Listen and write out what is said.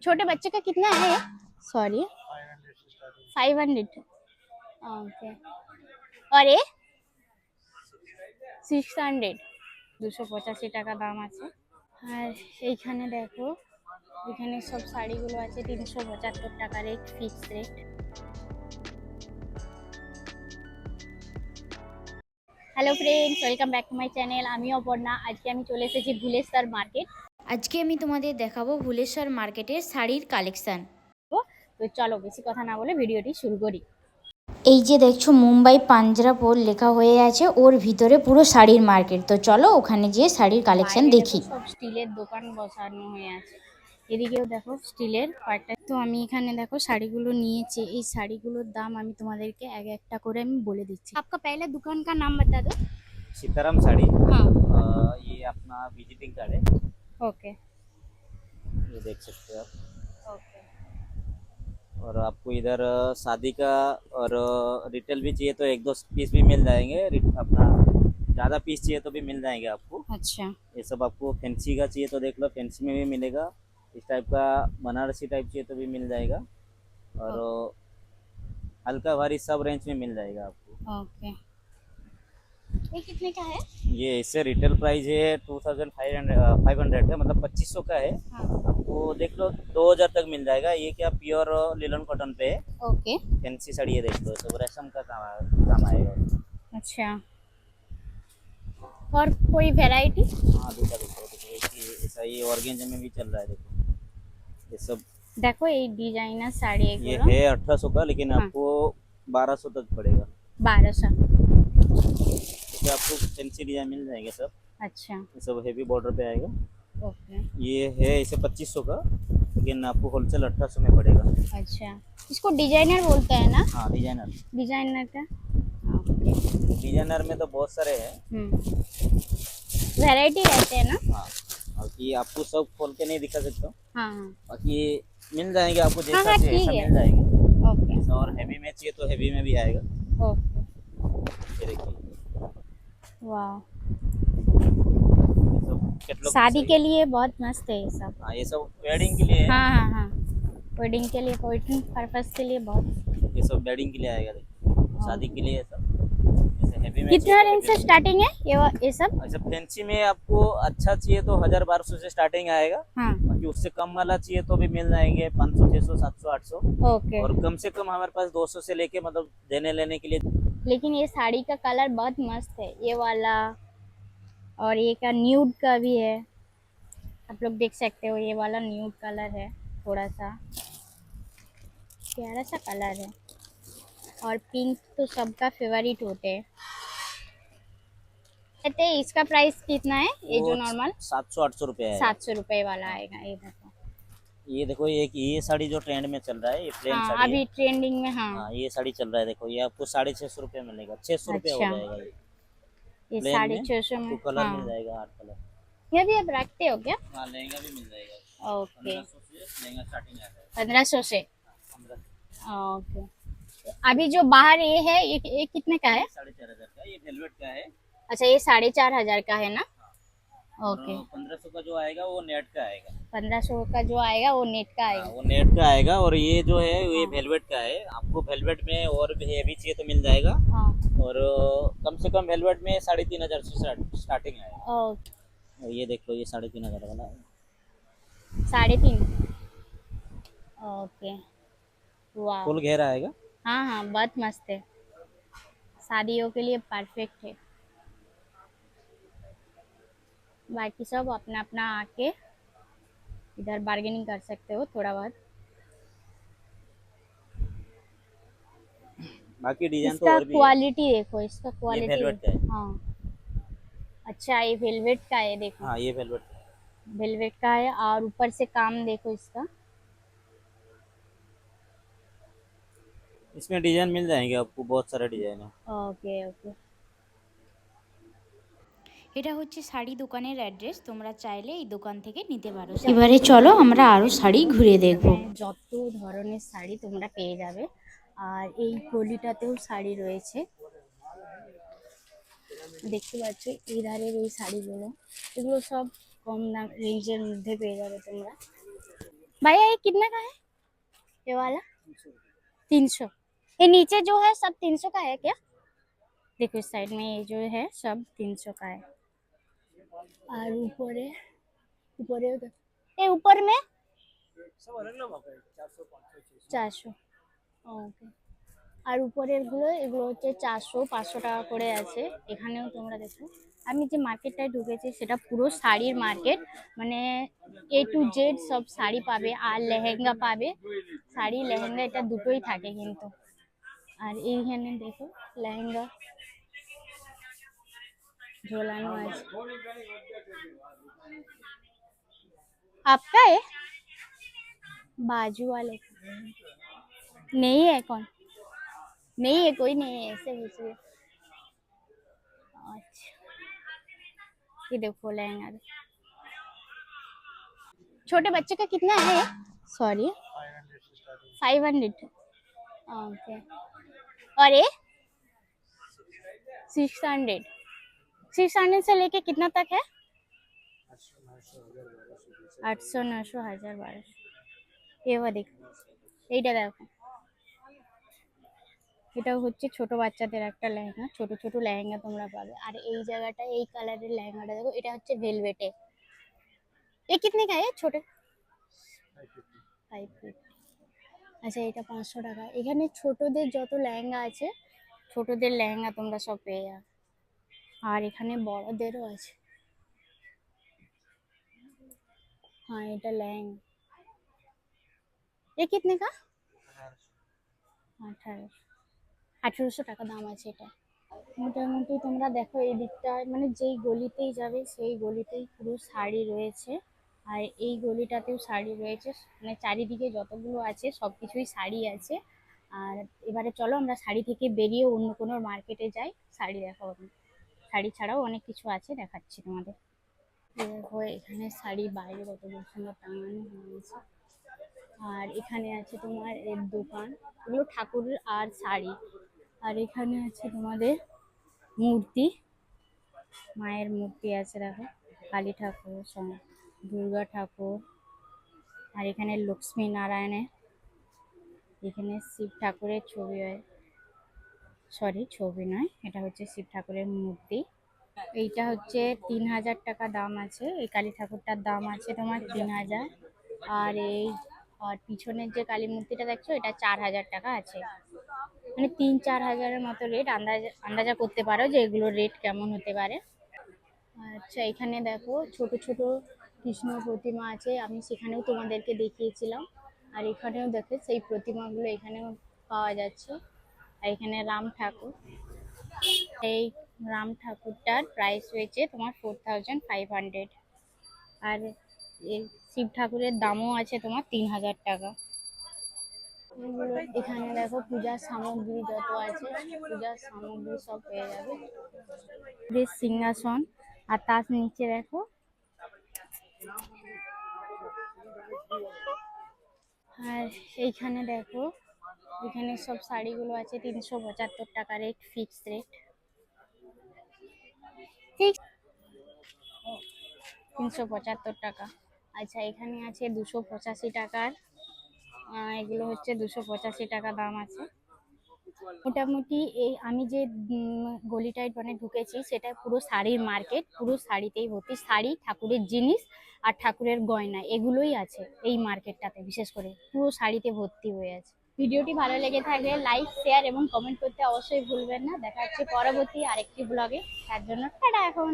छोटे बच्चे का कितना है? सॉरी, 500। ओके। और ये 600, 285 টাকা দাম আছে। আর এইখানে দেখো, এখানে সব শাড়িগুলো আছে 375 টাকা rate, fix rate. Hello friends, welcome back to my channel. আমি অপর্ণা। আজকে আমি চলে এসেছি ভুলেশ্বর মার্কেট। আজকে আমি তোমাদের দেখাবো ভুলেশ্বর মার্কেটের শাড়ির কালেকশন। তো চলো বেশি কথা না বলে ভিডিওটি শুরু করি। এই যে দেখছো মুম্বাই পাঞ্জাবপুর লেখা হয়ে আছে, ওর ভিতরে পুরো শাড়ির মার্কেট। তো চলো ওখানে গিয়ে শাড়ির কালেকশন বাইরে দেখো দেখি। সব স্টিলের দোকান বসানো হয়ে আছে, এদিকেও দেখো স্টিলের কয়েকটা। তো আমি এখানে দেখো শাড়িগুলো নিয়েছি। এই শাড়িগুলোর দাম আমি তোমাদেরকে এক একটা করে আমি বলে দিচ্ছি। आपका पहले दुकान का नाम बता दो। सीताराम साड़ी। हाँ। ये अपना विजिटिंग कार्ड है, ओके ये देख सकते हो आप। ओके। और आपको इधर शादी का और रिटेल भी चाहिए तो एक दो पीस भी मिल जाएंगे। अपना ज़्यादा पीस चाहिए तो भी मिल जाएंगे आपको। अच्छा ये सब आपको फैंसी का चाहिए तो देख लो, फैंसी में भी मिलेगा। इस टाइप का बनारसी टाइप चाहिए तो भी मिल जाएगा। और हल्का भारी सब रेंज में मिल जाएगा आपको। ओके। ये कितने का है? ये इससे रिटेल प्राइस है 2500 का, मतलब 2500 का है। हाँ। आपको देख लो 2000 तक मिल जाएगा। ये क्या प्योर लिनन कॉटन पे है। ओके। फैंसी साड़ी है, देख लो सब रेशम का काम आएगा। अच्छा, और कोई वैरायटी? हाँ दूसरा देखो ऐसा ये ऑर्गेंजा में भी चल रहा है, देखो ये सब। देखो ये डिजाइनर साड़ी ये एगुलो है 1800 का, लेकिन हाँ। आपको 1200 तक पड़ेगा। 1200। इससे आपको फैंसी डिजाइन मिल जाएंगे सब। अच्छा ये सब हेवी बॉर्डर पे आएगा। ओके। ये है इसे 2500 का, लेकिन आपको होलसेल 1800 में पड़ेगा। अच्छा, इसको डिजाइनर बोलते हैं ना? हाँ डिजाइनर। डिजाइनर का डिजाइनर में तो बहुत सारे हैं। वैरायटी रहते हैं ना? हाँ, बाकी आपको सब खोल के नहीं दिखा सकता हूँ। हाँ हाँ बाकी मिल जाएंगे आपको, जैसा हाँ, चाहिए ठीक ऐसा है। मिल जाएंगे। ओके और हेवी में चाहिए तो हेवी में भी आएगा। ओके। ये देखिए, वाह, ये सब कैटलॉग शादी सही के है। लिए बहुत मस्त है ये सब। हाँ ये सब वेडिंग के लिए है। हाँ हाँ हाँ, वेडिंग के लिए, वेडिंग पर्पस के लिए बहुत। ये सब वेडिंग के लिए आएगा, देखिए शादी के लिए सब। जैसे हेवी में कितना चाहिए रेंज तो से heavy में। स्टार्टिंग है ये सब? अच्छा फैंसी में आपको अच्छा चाहिए तो 1000-1200 से स्टार्टिंग आएगा। हाँ बाकी उससे कम वाला चाहिए तो भी मिल जाएंगे 500, 600, 700, 800। ओके। और कम से कम हमारे पास 200 से लेके मतलब देने लेने के लिए। लेकिन ये साड़ी का कलर बहुत मस्त है, ये वाला। और ये का न्यूड का भी है, आप लोग देख सकते हो। ये वाला न्यूड कलर है, थोड़ा सा प्यारा सा कलर है। और पिंक तो सबका फेवरेट होते हैं। कहते हैं इसका प्राइस कितना है? ये जो नॉर्मल 700-800 रुपये है। 700 रुपए वाला आएगा। ये देखो, ये देखो एक ये साड़ी जो ट्रेंड में चल रहा है, ये प्लेन हाँ साड़ी अभी है। ट्रेंडिंग में। हाँ हाँ ये साड़ी चल रहा है, देखो ये आपको 650 रुपये मिलेगा। 600 रुपये हो अच्छा, जाएगा ये ये प्लेन में। 650 में। आपको कलर मिल हाँ, जाएगा 8 कलर। ये भी आप रखते हो क्या? हाँ लहंगा भी मिल जाएगा। ओके, 1500 से लहंगा स्टार्टिंग आता है। 1500 से। 1500। ओके। अभी जो बाहर ये है, ये कितने का है? 4500 का, ये वेलवेट का है। अच्छा, ये 4500 का है ना? ओके। 1500 का जो आएगा वो नेट का आएगा। 1500 का जो आएगा वो नेट का हाँ, आएगा। वो नेट का आएगा। और ये जो है ये हाँ। वेलवेट का है। आपको वेलवेट में और भी हेवी चाहिए तो मिल जाएगा। हाँ और कम से कम वेलवेट में 3500 से स्टार्टिंग आएगा। ओके। और ये देख लो ये 3500 वाला है। 3.5। ओके। वाह, फुल घेर आएगा। हाँ हाँ बहुत मस्त है, शादियों के लिए परफेक्ट है। बाकी सब अपना अपना आके इधर बार्गेनिंग कर सकते हो थोड़ा बहुत। बाकी डिजाइन तो इसका और भी है। क्वालिटी देखो, इसका ये क्वालिटी। वेलवेट का है। हाँ अच्छा, ये वेलवेट का है, देखो हाँ ये वेलवेट का है। वेलवेट का है। और ऊपर से काम देखो इसका। इसमें डिजाइन मिल जाएंगे आपको, बहुत सारे डिजाइन है। Okay okay. এটা হচ্ছে শাড়ি দোকানের অ্যাড্রেস, তোমরা চাইলে এই দোকান থেকে নিতে পারো। এবারে চলো আমরা আরও শাড়ি ঘুরে দেখব। যত ধরনের শাড়ি তোমরা পেয়ে যাবে। আর এই গলিটাতেও শাড়ি রয়েছে, দেখতে পাচ্ছ এই ধারের এই শাড়িগুলো, এগুলো সব কম দাম রেঞ্জের মধ্যে পেয়ে যাবে তোমরা। भैया ये कितने का है ये वाला? 300। ये नीचे जो है सब 300 का है क्या? देखो इस साइड में ये जो है सब 300 का है। और ऊपर है उधर। ये ऊपर में 400। ওকে। আর উপরের গুলো এগুলো হচ্ছে 400 500 টাকা করে আছে। এখানেও তোমরা দেখো, আমি যে মার্কেটটায় ঢুকেছি সেটা পুরো শাড়ির মার্কেট, মানে A to Z সব শাড়ি পাবে আর লেহেঙ্গা পাবে। শাড়ি লেহেঙ্গা এটা দুটোই থাকে কিন্তু। আর এইখানে দেখো লেহেঙ্গা ঝোলানো আছে। आपका है बाजू वाले का? नहीं है कौन? नहीं है, कोई नहीं है, ऐसे पूछ रही हूँ। अच्छा ये देखो लहंगा, छोटे बच्चे का कितना है? सॉरी 500। ओके। और ये 600। 600 से लेके कितना तक है? 800 900 1000 1200। এবার দেখ, এইটা দেখো, এটা হচ্ছে ছোট বাচ্চাদের একটা লেহেঙ্গা, ছোট ছোট লেহেঙ্গা তোমরা পাবে। আর এই জায়গাটা এই কালারের লেহেঙ্গাটা দেখো, এটা হচ্ছে ভেলভেটে। এ কিতনে का है छोटे? 550। আচ্ছা এটা 500 টাকা। এখানে ছোটদের যত লেহেঙ্গা আছে, ছোটদের লেহেঙ্গা তোমরা সব পেয়ে যাবে। আর এখানে বড়দেরও আছে। हाँ এটা লেহেঙ্গা। এ কিতনে का? 1800 টাকা দাম আছে এটা। মোটামুটি তোমরা দেখো এই দিকটায়, মানে যেই গলিতেই যাবে সেই গলিতেই পুরো শাড়ি রয়েছে। আর এই গলিটাতেও শাড়ি রয়েছে, মানে চারিদিকে যতগুলো আছে সব কিছুই শাড়ি আছে। আর এবারে চলো আমরা শাড়ি থেকে বেরিয়ে অন্য কোনো মার্কেটে যাই, শাড়ি দেখাবো। শাড়ি ছাড়াও অনেক কিছু আছে, দেখাচ্ছি তোমাদের। দেখো এখানে শাড়ি বাইরে কত সুন্দর টাঙানো হয়েছে। আর এখানে আছে তোমার এর দোকান, এগুলো ঠাকুরের আর শাড়ি। আর এখানে আছে তোমাদের মূর্তি, মায়ের মূর্তি আছে দেখো, কালী ঠাকুর, দুর্গা ঠাকুর। আর এখানে লক্ষ্মী নারায়ণের, এখানে শিব ঠাকুরের ছবি হয়, সরি ছবি নয়, এটা হচ্ছে শিব ঠাকুরের মূর্তি। এইটা হচ্ছে 3000 টাকা দাম আছে, এই কালী ঠাকুরটার দাম আছে তোমার 3000। আর এই আর পিছনের যে কালী মূর্তিটা দেখছো এটা 4000 টাকা আছে। মানে 3-4 হাজারের মতো রেট, আন্দাজা করতে পারো যে এগুলোর রেট কেমন হতে পারে। আচ্ছা এখানে দেখো ছোট ছোট কৃষ্ণ প্রতিমা আছে, আমি সেখানেও তোমাদেরকে দেখিয়েছিলাম। আর এখানেও দেখো সেই প্রতিমাগুলো এখানেও পাওয়া যাচ্ছে। আর এখানে রাম ঠাকুর, এই রাম ঠাকুরটার প্রাইস হয়েছে তোমার 4500। আর এই শিব ঠাকুরের দামও আছে তোমার 3000 টাকা। এখানে দেখো পূজার সামগ্রী যত আছে, পূজার সামগ্রী সব পেয়ে যাবে। বেশ সিংহাসন, আর তার নিচে দেখো আর এইখানে দেখো, এখানে সব শাড়িগুলো আছে 375 টাকা রেট, ফিক্স রেট, ফিক্স 375 টাকা। আচ্ছা এখানে আছে 285 টাকার, এগুলো হচ্ছে 285 টাকা দাম আছে। মোটামুটি এই আমি যে গলিটায় মানে ঢুকেছি সেটা পুরো শাড়ির মার্কেট, পুরো শাড়িতেই ভর্তি, শাড়ি, ঠাকুরের জিনিস আর ঠাকুরের গয়না এগুলোই আছে এই মার্কেটটাতে। বিশেষ করে পুরো শাড়িতে ভর্তি হয়ে আছে। ভিডিওটি ভালো লেগে থাকলে লাইক শেয়ার এবং কমেন্ট করতে অবশ্যই ভুলবেন না। দেখা হচ্ছে পরবর্তী আরেকটি ব্লগে, তার জন্য টাটা এখন।